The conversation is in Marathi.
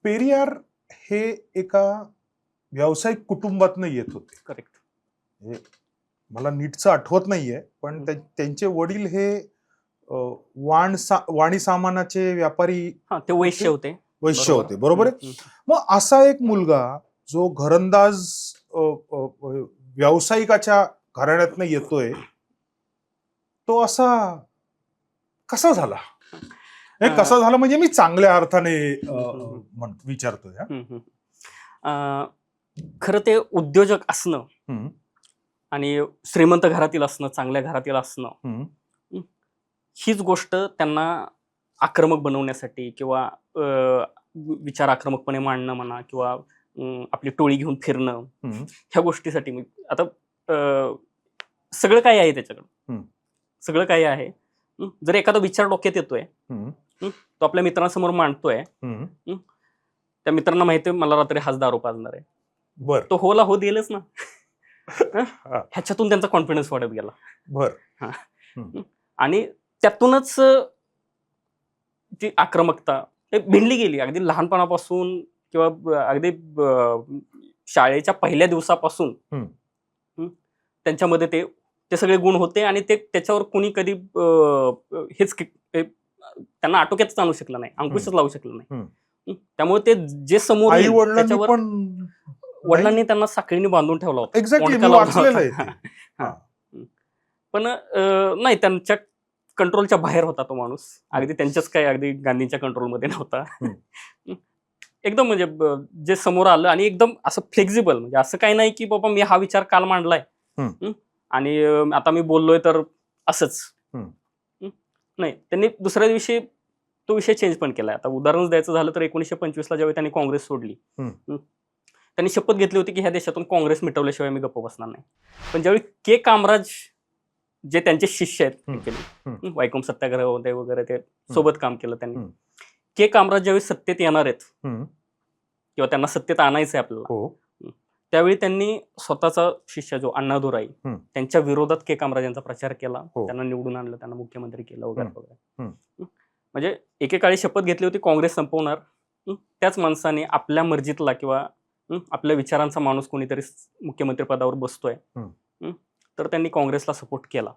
पेरियार हे एका व्यावसायिक कुटुंबातनं येत होते. करेक्ट. म्हणजे मला नीटचं आठवत नाहीये, पण त्यांचे वडील हे वाणी सामानाचे व्यापारी ते वैश्य होते. होते, बरोबर आहे. मग असा एक मुलगा जो घरंदाज व्यावसायिकाच्या घराण्यातनं येतोय, तो असा कसा झाला? कसा झाला म्हणजे मी चांगल्या अर्थाने विचारतोय. खरं ते उद्योजक असणं आणि श्रीमंत घरातील असणं, चांगल्या घरातील असणं, हीच गोष्ट त्यांना आक्रमक बनवण्यासाठी किंवा विचार आक्रमकपणे मांडणं म्हणा किंवा आपली टोळी घेऊन फिरणं, ह्या गोष्टीसाठी मी आता सगळं काही आहे त्याच्याकडं, सगळं काही आहे. जर एखादा विचार डोक्यात येतोय, तो आपल्या मित्रांसमोर मांडतोय, त्या मित्रांना माहिती आहे मला रात्री हाच दारू पाजणार आहे, बर, तो होला हो देलच ना. ह्याच्यातून त्यांचा कॉन्फिडन्स वाढत गेला. बर. आणि त्यातूनच ती आक्रमकता भिनली गेली. अगदी लहानपणापासून किंवा अगदी शाळेच्या पहिल्या दिवसापासून त्यांच्यामध्ये ते सगळे गुण होते आणि ते त्याच्यावर कोणी कधी हेच त्यांना आटोक्यातच आणू शकलं नाही, अंकुशच लावू शकलं नाही. त्यामुळे ते जे समोर त्याच्यावर वडिलांनी त्यांना साखळीने बांधून ठेवला होता. पण नाही, त्यांच्या कंट्रोलच्या बाहेर होता तो माणूस. अगदी त्यांच्याच काही अगदी गांधींच्या कंट्रोलमध्ये नव्हता. एकदम म्हणजे जे समोर आलं आणि एकदम असं फ्लेक्झिबल, म्हणजे असं काही नाही की बाबा मी हा विचार काल मांडलाय आणि आता मी बोललोय तर असंच नाही. त्यांनी दुसऱ्या दिवशी तो विषय चेंज पण केलाय. आता उदाहरण द्यायचं झालं तर 1925ला ज्यावेळी त्यांनी काँग्रेस सोडली, त्यांनी शपथ घेतली होती की ह्या देशातून काँग्रेस मिटवल्याशिवाय मी गप्प बसणार नाही. पण ज्यावेळी के कामराज जे त्यांचे शिष्य आहेत, वैकोम सत्याग्रह होते वगैरे, ते सोबत काम केलं त्यांनी. के कामराज ज्यावेळी सत्तेत येणार आहेत किंवा त्यांना सत्तेत आणायचंय आपल्याला, त्यावेळी त्यांनी स्वतःचा शिष्य जो अण्णादुराई त्यांच्या विरोधात के कामराजांचा प्रचार केला, त्यांना निवडून आणलं, त्यांना मुख्यमंत्री केलं वगैरे वगैरे. म्हणजे एकेकाळी शपथ घेतली होती काँग्रेस संपवणार, त्याच माणसाने आपल्या मर्जीतला किंवा आपल्या विचारांचा माणूस कोणीतरी मुख्यमंत्री पदावर बसतोय, तर त्यांनी काँग्रेसला सपोर्ट केला.